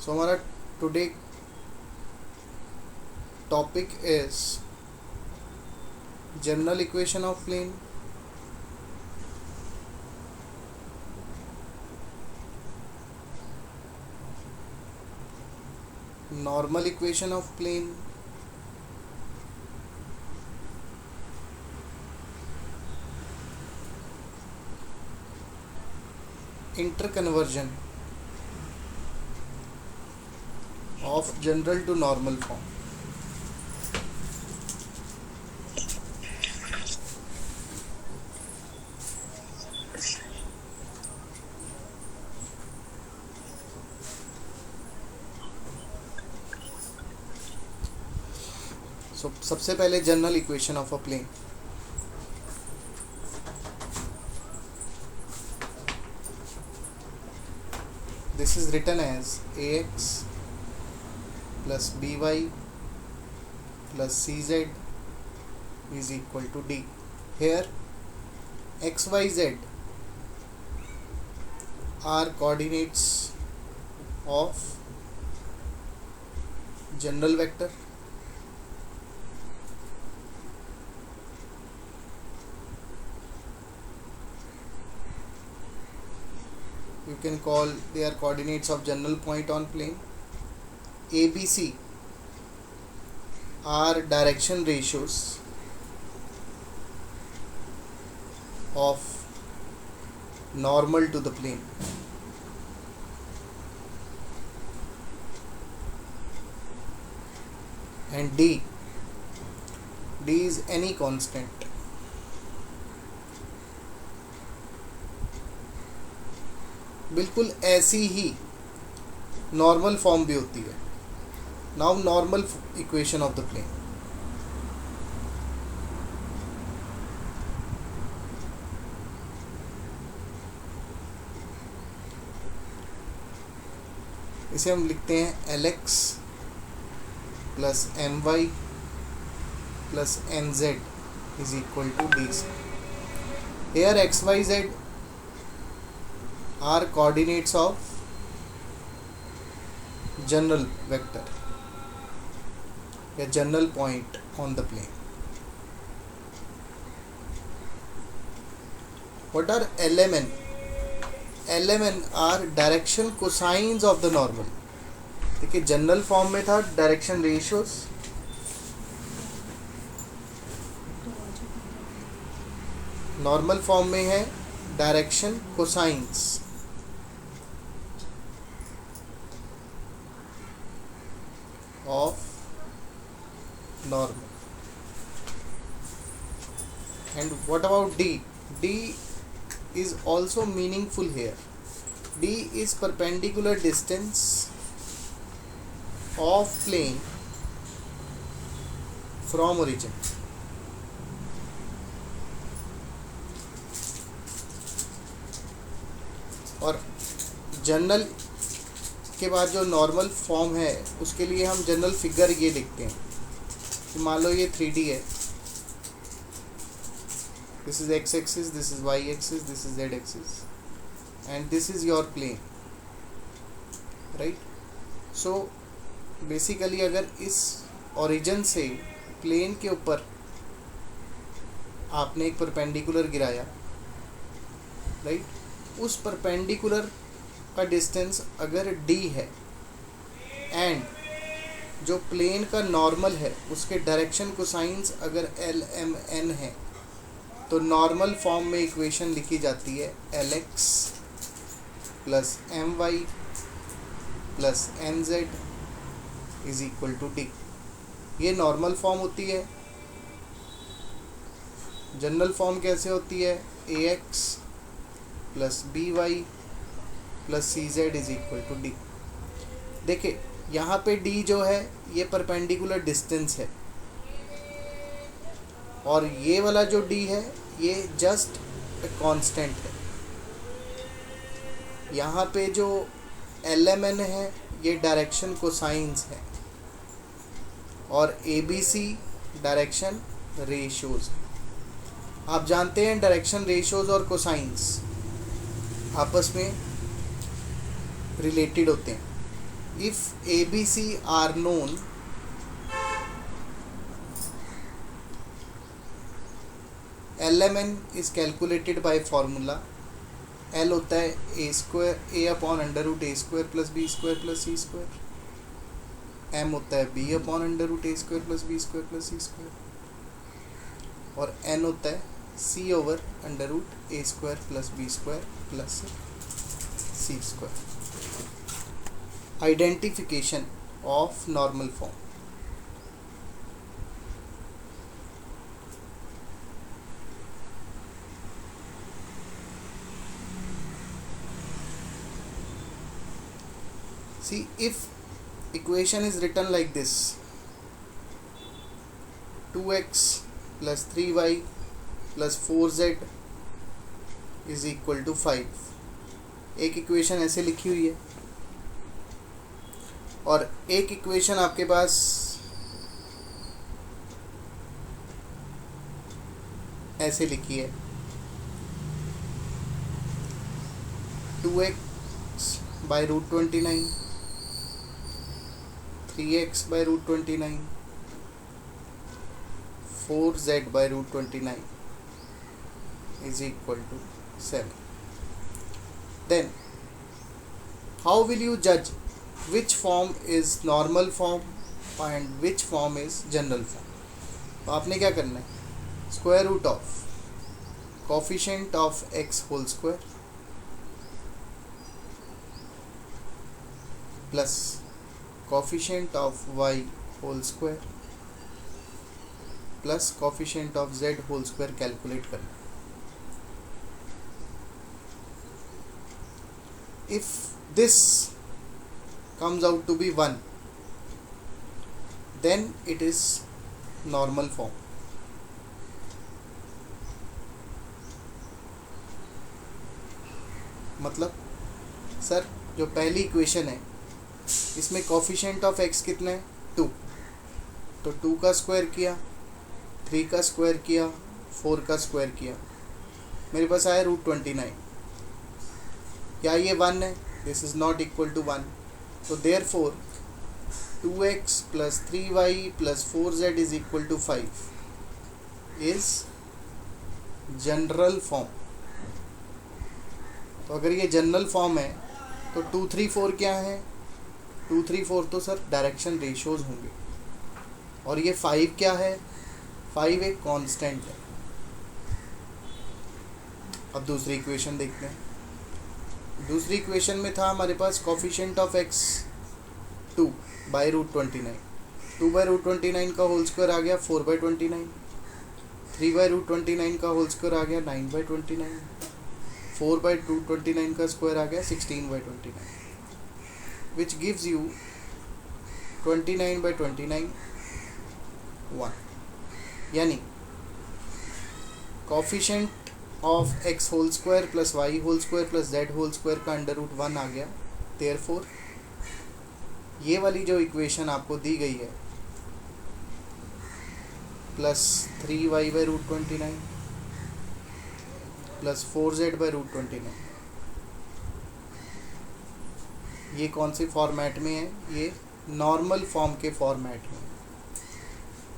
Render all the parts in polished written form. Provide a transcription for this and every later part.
सो हमारा today topic is general equation of plane. Normal equation of plane, interconversion of general to normal form. So सबसे पहले general equation of a plane. This is written as ax plus by plus cz is equal to d. Here x, y, z are coordinates of general vector. You can call they are coordinates of general point on plane. ABC are direction ratios of normal to the plane. And D is any constant. बिल्कुल ऐसी ही normal form भी होती है. Now normal equation of the plane. इसे हम लिखते हैं Lx plus My plus Nz is equal to D. Here X Y Z are coordinates of general vector या general point on the plane. What are LMN? LMN are direction cosines of the normal. देखिए general form में था direction ratios, normal form में है direction cosines. Of normal. And what about D? D is also meaningful here. D is perpendicular distance of plane from origin. और general के बाद जो normal form है उसके लिए हम जनरल फिगर ये लिखते हैं कि मान लो ये 3D है. This is X axis, this is Y axis, this is Z axis and this is your plane, right. So basically अगर इस ओरिजिन से प्लेन के ऊपर आपने एक परपेंडिकुलर गिराया, राइट, उस परपेंडिकुलर का डिस्टेंस अगर d है एंड जो प्लेन का नॉर्मल है उसके डायरेक्शन कोसाइंस अगर LMN है तो नॉर्मल फॉर्म में इक्वेशन लिखी जाती है Lx plus My plus Nz is equal to d. ये नॉर्मल फॉर्म होती है. जनरल फॉर्म कैसे होती है? ax plus by plus cz is equal to D. देखिए यहाँ पे d जो है ये परपेंडिकुलर डिस्टेंस है और ये वाला जो d है ये जस्ट कांस्टेंट है. यहाँ पे जो LMN है ये डायरेक्शन कोसाइंस है और ABC डायरेक्शन रेशियोज. आप जानते हैं डायरेक्शन रेशियोज और कोसाइंस आपस में रिलेटेड होते हैं. if ABC are known, LMN is calculated by formula L होता है a square a upon under root a square plus b square plus c square, m होता है b upon under root a square plus b square plus c square, और n होता है c over under root a square plus b square plus c square. Identification of normal form. See, if equation is written like this, 2x plus 3y plus 4z is equal to 5. एक equation ऐसे लिखी हुई है और एक equation आपके पास ऐसे लिखी है, 2x by root 29, 3x by root 29, 4z by root 29 is equal to 7. Then how will you judge which form is normal form and which form is general form? तो आपने क्या करना है, square root of coefficient of x whole square plus coefficient of y whole square plus coefficient of z whole square calculate करना. If this comes out to be 1, then it is normal form. मतलब sir जो पहली equation है इसमें coefficient of x कितना है 2, तो 2 का स्क्वायर किया, 3 का स्क्वायर किया, 4 का स्क्वायर किया, मेरे पास आया रूट 29. क्या ये 1 है? This is not equal to 1. तो therefore 2x plus 3y plus 4z is equal to 5 is general form. तो अगर ये जनरल फॉर्म है तो 2 3 4 क्या है? 2 3 4 तो सर डायरेक्शन रेशियोज होंगे, और ये 5 क्या है? 5 एक कांस्टेंट है. अब दूसरी इक्वेशन देखते हैं. दूसरी इक्वेशन में था हमारे पास coefficient of x 2 by root 29, 2 by root 29 का होल स्क्वायर आ गया 4 बाई 29, 3 बाई रूट 29 का होल स्क्वायर आ गया 9 बाई 29, 4 बाई रूट 29 का स्क्वायर आ गया 16 by 29, which gives you 29 by 29 1. यानी coefficient of x whole square plus Y whole square plus z whole square का अंडर रूट 1 आ गया. देयरफॉर ये वाली जो इक्वेशन आपको दी गई है plus 3y by root 29 plus 4z by root 29, ये कौन से फॉर्मेट में है? ये नॉर्मल फॉर्म के फॉर्मेट में.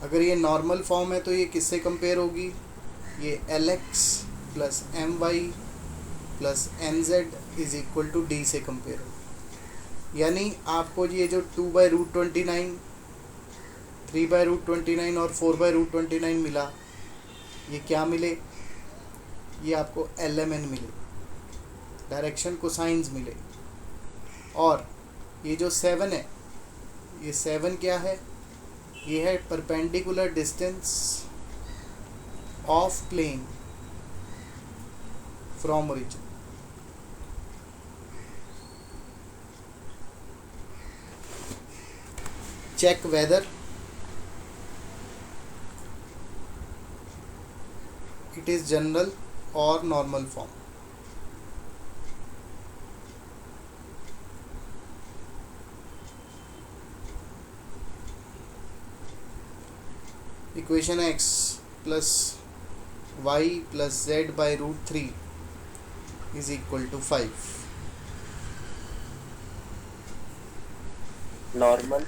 अगर ये नॉर्मल फॉर्म है तो ये किससे कंपेयर होगी? ये lx plus my plus nz is equal to d से कंपेयर होगी. यानी आपको ये जो 2 बाई रूट 29, 3 बाई रूट 29 और 4 बाई रूट 29 मिला, ये क्या मिले? ये आपको LMN मिले, डायरेक्शन कोसाइंस मिले. और ये जो 7 है, ये 7 क्या है? ये है perpendicular distance of plane from origin. check whether it is general or normal form. Equation x plus y plus z by root 3 is equal to 5. Normal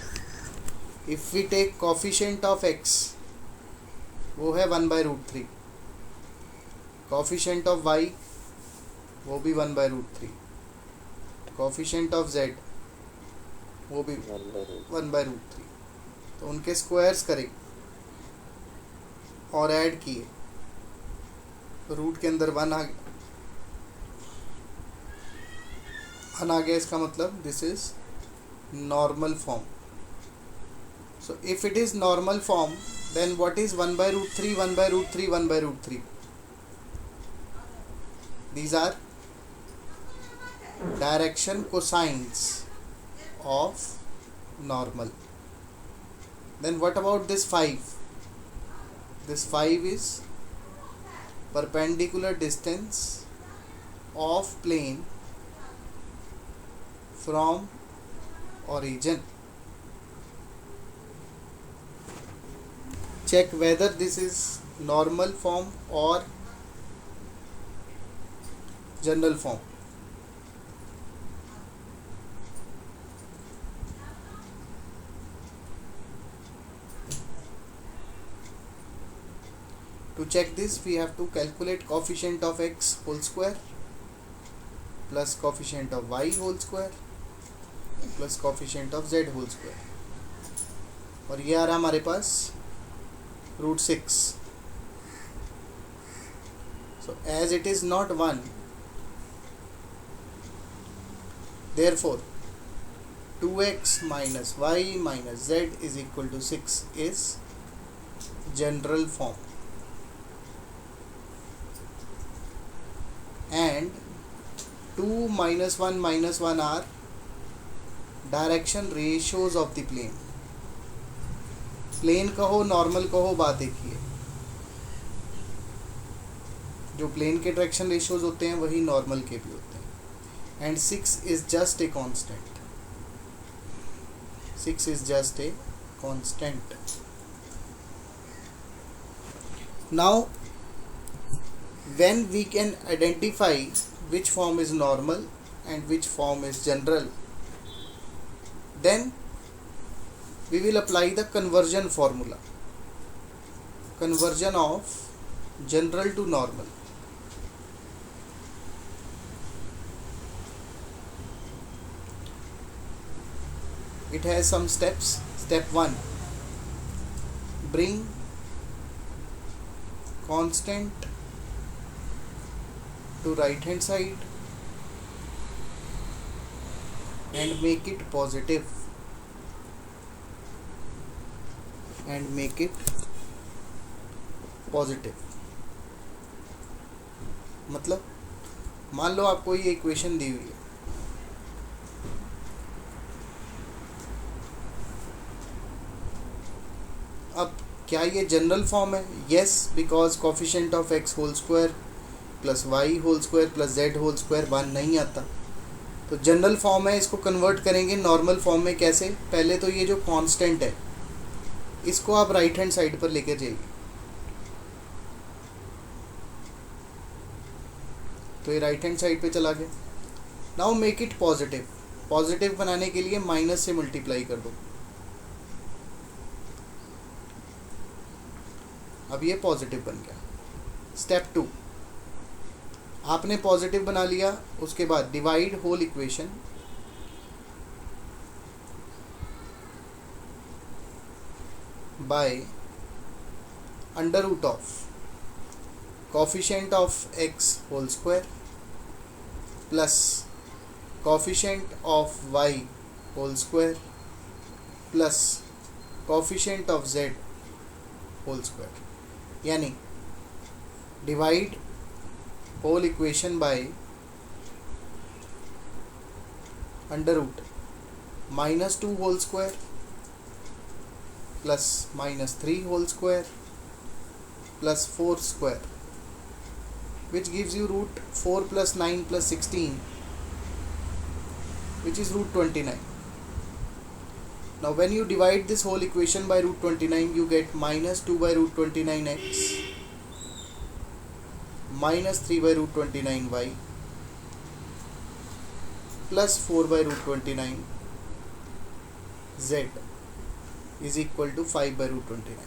if we take coefficient of X, वो है 1/√3, coefficient of Y वो भी 1/√3, coefficient of Z वो भी 1/√3। तो उनके squares करे और ऐड किए, रूट के अंदर 1 आ गया, इसका मतलब this is normal form. So if it is normal form, then what is 1/√3, 1/√3, 1/√3? These are direction cosines of normal. Then what about this 5? This 5 is perpendicular distance of plane from origin. Check whether this is normal form or general form. To check this, we have to calculate coefficient of x whole square plus coefficient of y whole square plus coefficient of z whole square, और ये आ रहा हमारे पास √6. So as it is not 1, therefore 2x minus y minus z is equal to 6 is general form, and 2 minus 1 minus 1 are direction ratios of the plane. Plane कहो normal कहो, बात एक ही है, जो प्लेन के डायरेक्शन रेशियोज होते हैं वही नॉर्मल के भी होते हैं। And 6 is just a constant, 6 is just a constant. Now when we can identify which form is normal and which form is general, then we will apply the conversion formula, conversion of general to normal. It has some steps. Step 1, bring constant to right hand side and make it positive, and make it positive. मतलब मान लो आपको ये equation दी हुई है, अब क्या ये general form है? Yes, because coefficient of x whole square plus Y whole square plus Z whole square 1 नहीं आता, तो जनरल फॉर्म है। इसको कन्वर्ट करेंगे नॉर्मल फॉर्म में कैसे? पहले तो ये जो कांस्टेंट है इसको आप राइट हैंड साइड पर लेकर जाइए, तो ये राइट हैंड साइड पे चला गया। Now make it positive, positive बनाने के लिए माइनस से मल्टीप्लाई कर दो, अब ये पॉजिटिव बन गया। स्टेप 2, आपने पॉजिटिव बना लिया, उसके बाद divide whole equation by under root of coefficient of x whole square plus coefficient of y whole square plus coefficient of z whole square, यानी divide whole equation by under root -2 whole square plus -3 whole square plus 4 square, which gives you root 4 plus 9 plus 16, which is root 29. Now when you divide this whole equation by root 29, you get -2 by root 29x -3 by root 29y plus 4 by root 29 z is equal to 5 by root 29.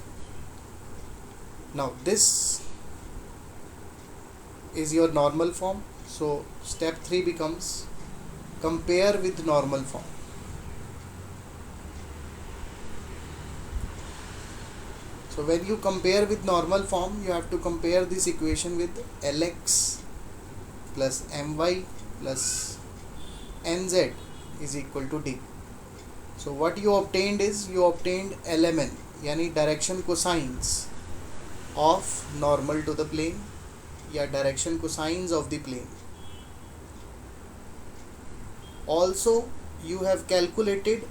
Now this is your normal form. So step 3 becomes compare with normal form. So when you compare with normal form, you have to compare this equation with Lx plus my plus nz is equal to d. So what you obtained is, you obtained lmn यानी direction cosines of normal to the plane या direction cosines of the plane. Also you have calculated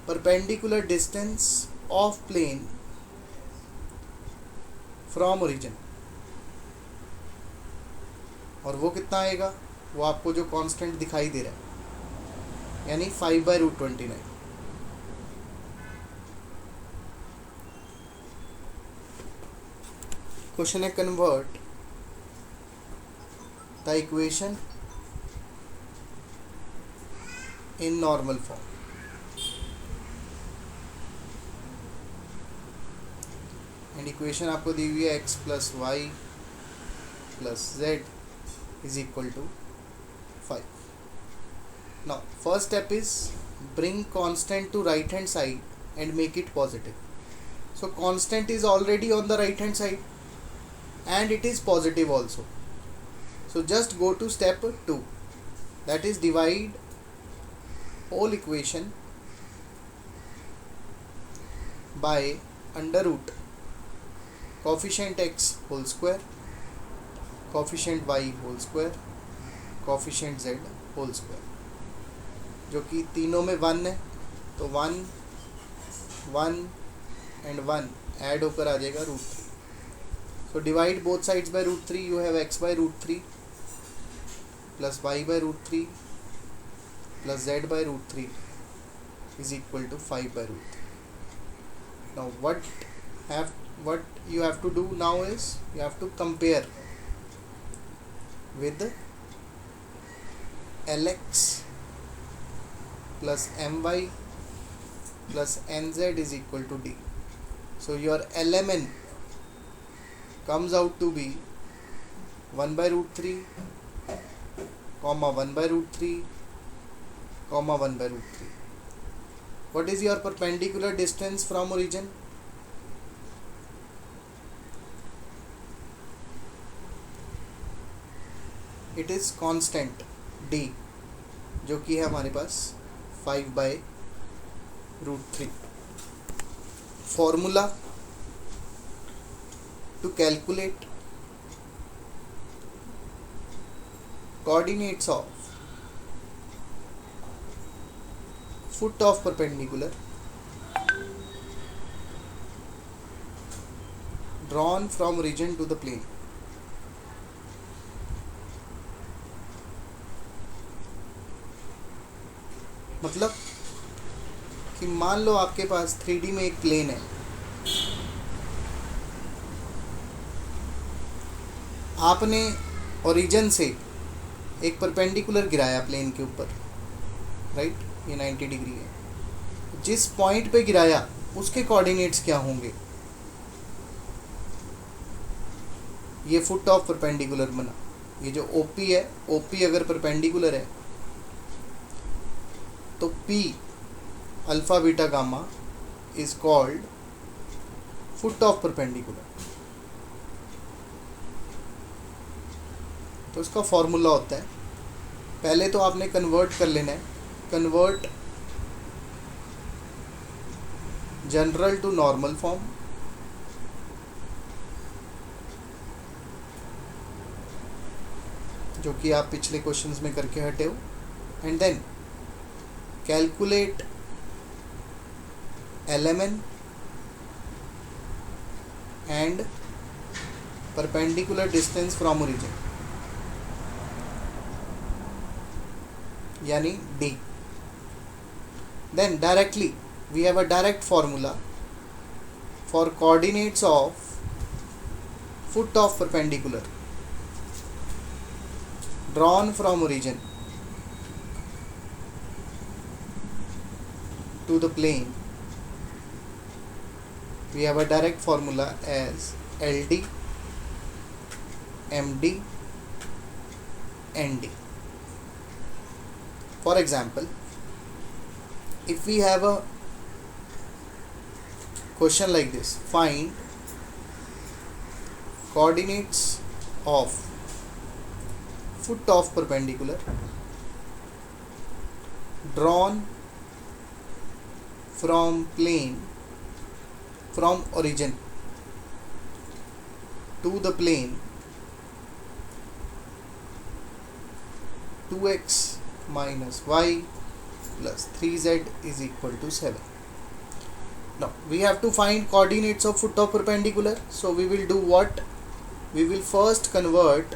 perpendicular distance of plane from origin, और वो कितना आएगा, वो आपको जो constant दिखाई दे रहा है यानी 5 by root 29. क्वेश्चन है convert the equation in normal form. And equation आपको दी हुई है x plus Y plus Z is equal to 5. Now first step is bring constant to right hand side and make it positive. So constant is already on the right hand side and it is positive also. So just go to step 2, that is divide whole equation by under root coefficient x whole square, coefficient y whole square, coefficient z whole square, जो कि तीनों में 1 है, तो 1 1 and 1 add होकर आ जाएगा root 3. So divide both sides by root 3. You have x by root 3 plus y by root 3 plus z by root 3 is equal to 5 by root 3. Now what you have to do now is, you have to compare with Lx plus my plus nz is equal to d. So your lmn comes out to be 1 by root 3 comma 1 by root 3 comma 1 by root 3. What is your perpendicular distance from origin? It is constant d, जो कि है हमारे पास 5 by root 3. Formula to calculate coordinates of foot of perpendicular drawn from origin to the plane. मतलब कि मान लो आपके पास 3D में एक प्लेन है, आपने ओरिजिन से एक परपेंडिकुलर गिराया प्लेन के ऊपर, राइट, ये 90 डिग्री है. जिस पॉइंट पे गिराया उसके कोऑर्डिनेट्स क्या होंगे, ये फुट ऑफ परपेंडिकुलर बना. ये जो OP है, OP अगर परपेंडिकुलर है तो P alpha beta gamma is called foot of perpendicular. तो इसका फॉर्मूला होता है, पहले तो आपने कन्वर्ट कर लेना है, convert general to normal form, जो कि आप पिछले क्वेश्चंस में करके हटे हो, and then calculate lmn and perpendicular distance from origin यानी d. Then directly we have a direct formula for coordinates of foot of perpendicular drawn from origin to the plane, we have a direct formula as LD MD ND. For example, if we have a question like this, find coordinates of foot of perpendicular drawn from plane from origin to the plane 2x minus y plus 3z is equal to 7. Now we have to find coordinates of foot of perpendicular. So we will do what? We will first convert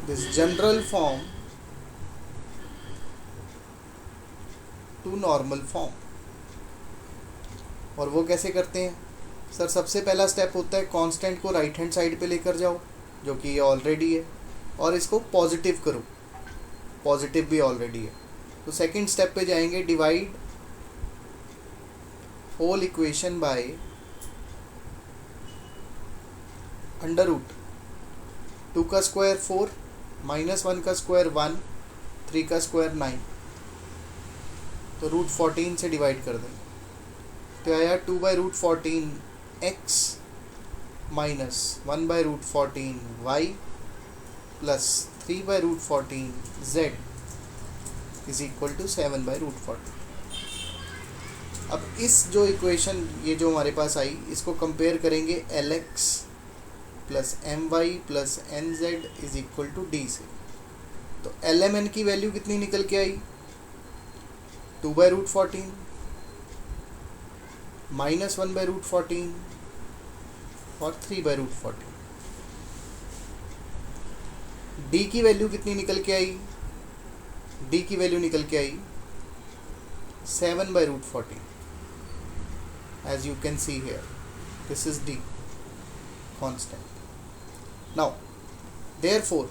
this general form to normal form. और वो कैसे करते हैं sir? सबसे पहला step होता है constant को राइट हैंड साइड पे लेकर जाओ, जो कि ये ऑलरेडी है, और इसको पॉजिटिव करो. पॉजिटिव भी ऑलरेडी है. तो सेकंड स्टेप पे जाएंगे, divide whole equation by under root 2 का स्क्वायर 4 माइनस 1 का स्क्वायर 1 3 का स्क्वायर 9. तो रूट 14 से डिवाइड कर देंगे. तो आया 2 by root 14 x minus 1 by root 14 y plus 3 by root 14 z is equal to 7 by root 14. अब इस जो इक्वेशन ये जो हमारे पास आई, इसको कंपेयर करेंगे lx plus my plus nz is equal to d से. तो lmn की वैल्यू कितनी निकल के आई? 2 by root 14 minus 1 by root 14 और 3 बाई रूट 14. डी की वैल्यू कितनी निकल के आई? डी की वैल्यू निकल के आई 7 by root 14. As you can see here, this is D constant. Now therefore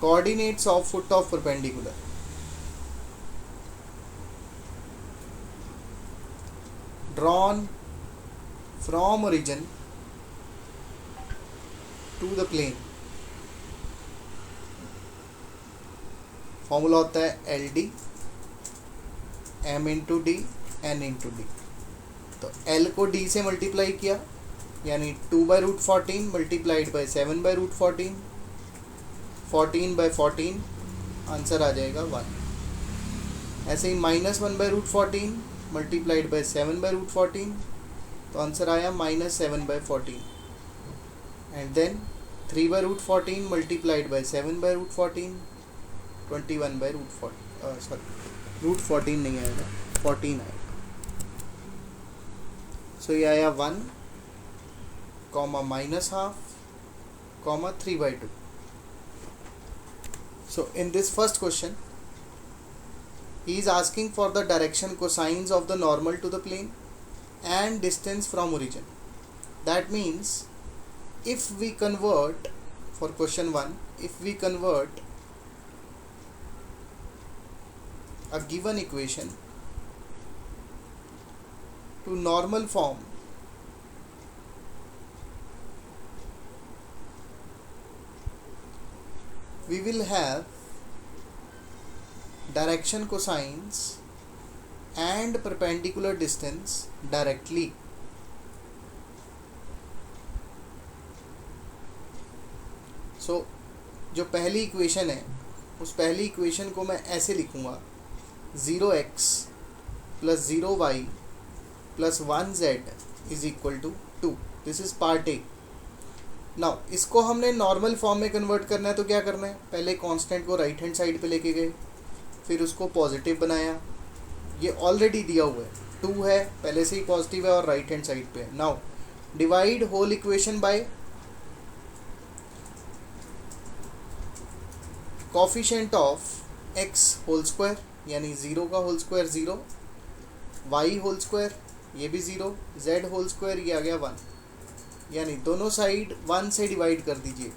coordinates of foot of perpendicular drawn from origin to the plane. Formula होता है LD M into D N into D. तो L को D से multiply किया, यानी 2 by root 14 multiplied by 7 by root 14, 14 by 14, answer आ जाएगा 1. ऐसे ही minus 1 by root 14 multiplied by 7 by root 14, तो आंसर आया minus 7 by 14. And then 3 by root 14 multiplied by 7 by root 14, 21 by root 14, sorry root 14 नहीं आएगा, 14 आएगा. सो ये आया 1 comma minus half comma 3 by 2. So in this first question, he is asking for the direction cosines of the normal to the plane and distance from origin. That means if we convert, for question 1, if we convert a given equation to normal form, we will have direction cosines and perpendicular distance directly. So जो पहली equation है, उस पहली equation को मैं ऐसे लिखूँगा 0x plus 0y plus 1z is equal to 2. This is part A. Now इसको हमने नॉर्मल फॉर्म में कन्वर्ट करना है. तो क्या करना है? पहले कांस्टेंट को राइट हैंड साइड पे लेके गए, फिर उसको पॉजिटिव बनाया. ये ऑलरेडी दिया हुआ है, 2 है, पहले से ही पॉजिटिव है और राइट हैंड साइड पे है. Now divide whole equation by coefficient of x whole square, यानी 0 का whole square 0, y whole square ये भी 0, z होल स्क्वायर ये आ गया 1. यानी दोनों साइड 1 से डिवाइड कर दीजिए.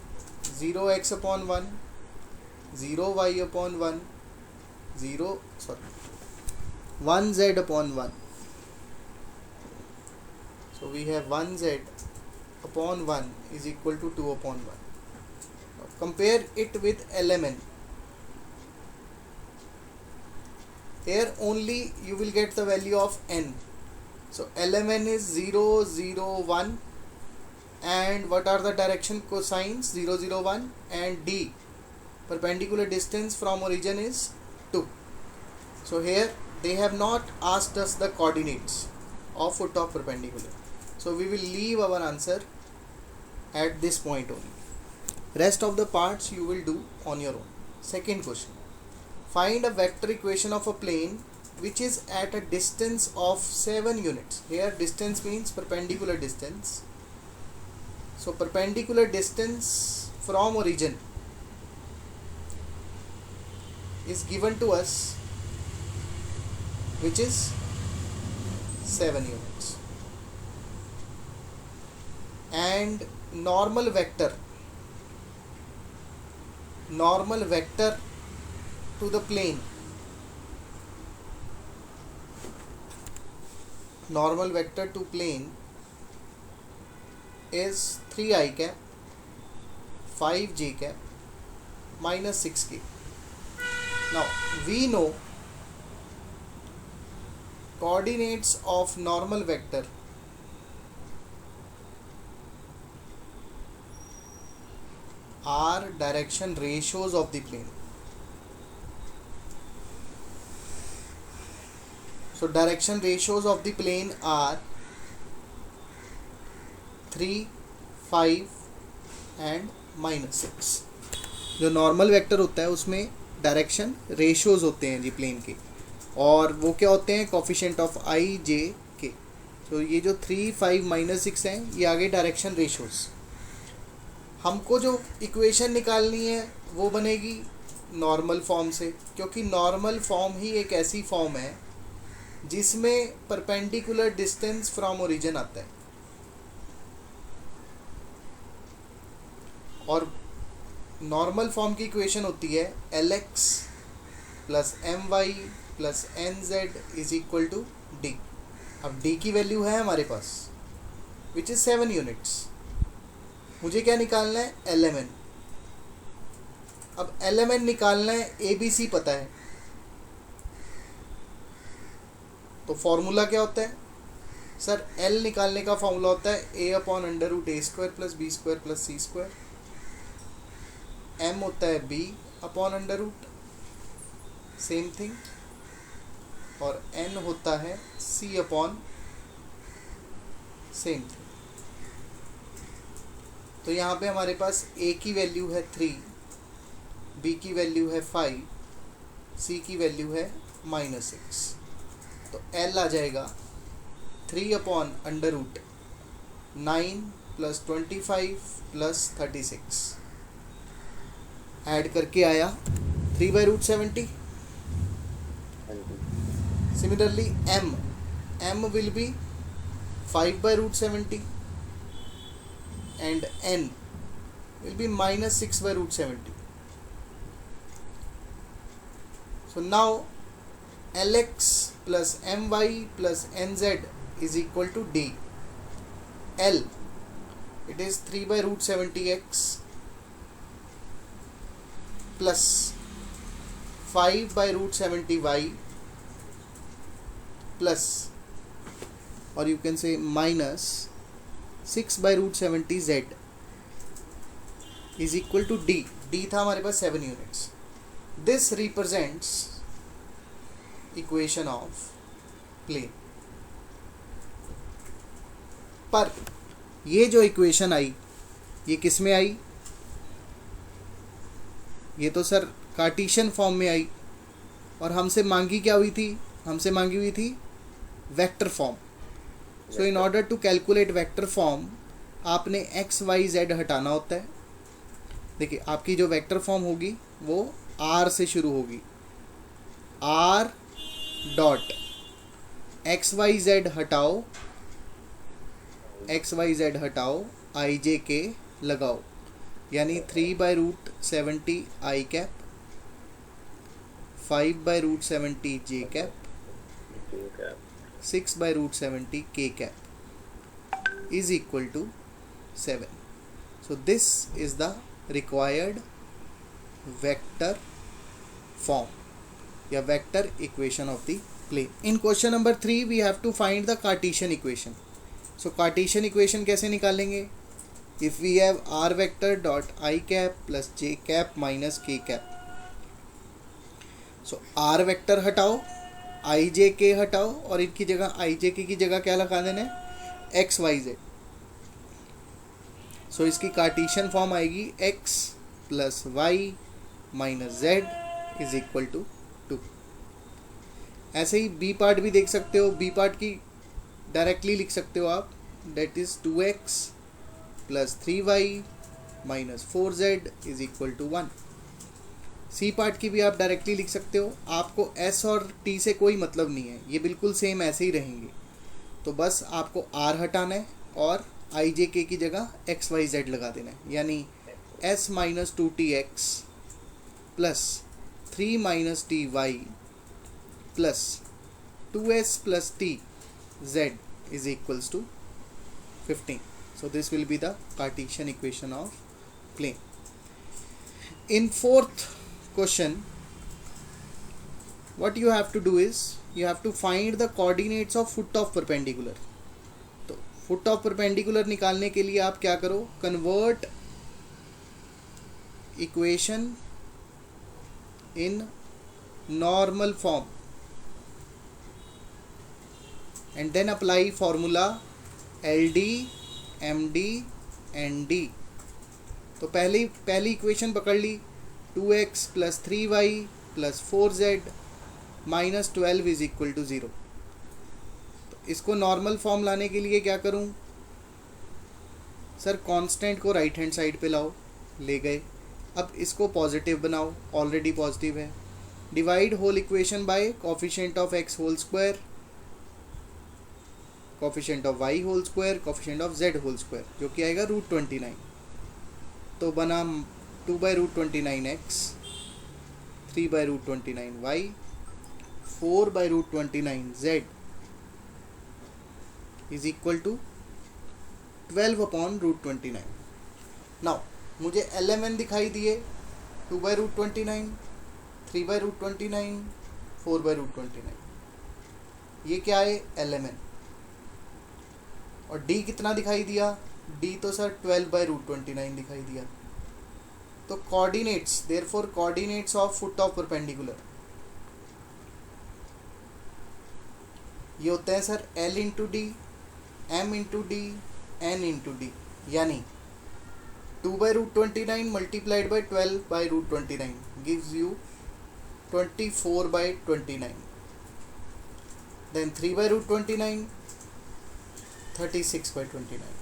0x upon 1, 0y upon 1, 1z upon 1. So we have 1z upon 1 is equal to 2 upon 1. Now compare it with lmn. Here only you will get the value of n. So lmn is 0, 0, 1, and what are the direction cosines? 0, 0, 1, and d, perpendicular distance from origin, is 2. So here they have not asked us the coordinates of foot of perpendicular. So we will leave our answer at this point only. Rest of the parts you will do on your own. Second question. Find a vector equation of a plane which is at a distance of 7 units. Here distance means perpendicular distance. So perpendicular distance from origin is given to us, which is 7 units. And normal vector to the plane, is 3i cap, 5j cap, minus 6k. Now we know coordinates of normal vector are direction ratios of the plane. So direction ratios of the plane are 3, 5 and minus 6. जो normal vector होता है उसमें direction ratios होते हैं जी plane के, और वो क्या होते हैं? कोफिशिएंट ऑफ आई जे के. तो ये जो 3, 5, माइनस 6 हैं ये आगे डायरेक्शन रेशियोज. हमको जो इक्वेशन निकालनी है वो बनेगी नॉर्मल फॉर्म से, क्योंकि नॉर्मल फॉर्म ही एक ऐसी फॉर्म है जिसमें परपेंडिकुलर डिस्टेंस फ्रॉम ओरिजिन आता है. और नॉर्मल फॉर्म की इक्वेशन होती है Lx plus My plus Nz is equal to D. अब d की वैल्यू है हमारे पास विच इज 7 यूनिट्स. मुझे क्या निकालना है? lmn. अब lmn निकालना है, ABC पता है, तो फॉर्मूला क्या होता है सर? L निकालने का फॉर्मूला होता है a upon under root A square plus B square plus C square. m होता है b upon under root, same thing, और n होता है c अपॉन सेम थिंग. तो यहाँ पे हमारे पास a की वैल्यू है 3, b की वैल्यू है 5, c की वैल्यू है माइनस 6. तो l आ जाएगा 3 upon under root 9 plus 25 plus 36. Add करके आया 3 by root 70. Similarly m will be 5 by root 70 and n will be minus 6 by root 70. So now Lx plus My plus Nz is equal to d. L, it is 3 by root 70x plus 5 by root 70y plus, or you can say minus 6 by root 70 z is equal to d. d था हमारे पास 7 units. This represents equation of plane. पर ये जो equation आई ये किस में आई? ये तो सर कार्टेशियन फॉर्म में आई, और हमसे मांगी क्या हुई थी? हमसे मांगी हुई थी vector form. So in order to calculate vector form आपने x, y, z हटाना होता है. देखिए आपकी जो वेक्टर फॉर्म होगी वो r से शुरू होगी. r dot X Y Z हटाओ, एक्स वाई जेड हटाओ, आई जे के लगाओ, यानी 3 by root 70 I cap, 5/√70 j cap, J cap. 6/√70 k cap is equal to 7. So this is the required vector form या vector equation of the plane. In question number 3 we have to find the Cartesian equation. So Cartesian equation कैसे निकालेंगे? If we have r vector dot I cap plus j cap minus k cap. So r vector हटाओ, i j k हटाओ और इनकी जगह i j k की जगह क्या लगा देना है? x y z. So इसकी कार्टेशियन फॉर्म आएगी x plus Y minus z is equal to 2. ऐसे ही बी पार्ट भी देख सकते हो. बी पार्ट की डायरेक्टली लिख सकते हो आप, that is 2x plus 3y minus 4z is equal to 1. C part की भी आप डायरेक्टली लिख सकते हो. आपको s और t से कोई मतलब नहीं है, ये बिल्कुल सेम ऐसे ही रहेंगे. तो बस आपको r हटाना है और आई जे के की जगह एक्स वाई जेड लगा देना है, यानी s minus 2tx plus 3 minus T Y plus 2s plus T Z is equals to 15. So this will be the Cartesian equation of plane. In fourth question, what you have to do is you have to find the coordinates of foot of perpendicular. तो foot of perpendicular निकालने के लिए आप क्या करो? Convert equation in normal form and then apply formula LD MD ND. तो पहली equation पकड़ ली, 2x plus 3y plus 4z minus 12 is equal to 0. तो इसको नॉर्मल फॉर्म लाने के लिए क्या करूं? सर कांस्टेंट को राइट हैंड साइड पे लाओ, ले गए. अब इसको पॉजिटिव बनाओ, ऑलरेडी पॉजिटिव है. Divide whole equation by coefficient of x whole square, coefficient of y whole square, coefficient of z whole square, जो कि आएगा √29. तो बना 2/√29x, 3/√29y, 4/√29z is equal to 12/√29. Now मुझे LMN दिखाई दिए 2/√29, 3/√29, 4/√29. ये क्या है? LMN. और D कितना दिखाई दिया? D तो सर 12/√29 दिखाई दिया. तो coordinates, therefore coordinates of foot of perpendicular ये होते हैं sir L into D, M into D, N into D. यानी 2/√29 multiplied by 12/√29 gives you 24/29. Then 3/√29 36/29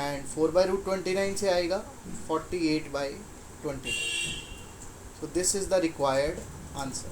and 4/√29 से आएगा 48/29. So this is the required answer.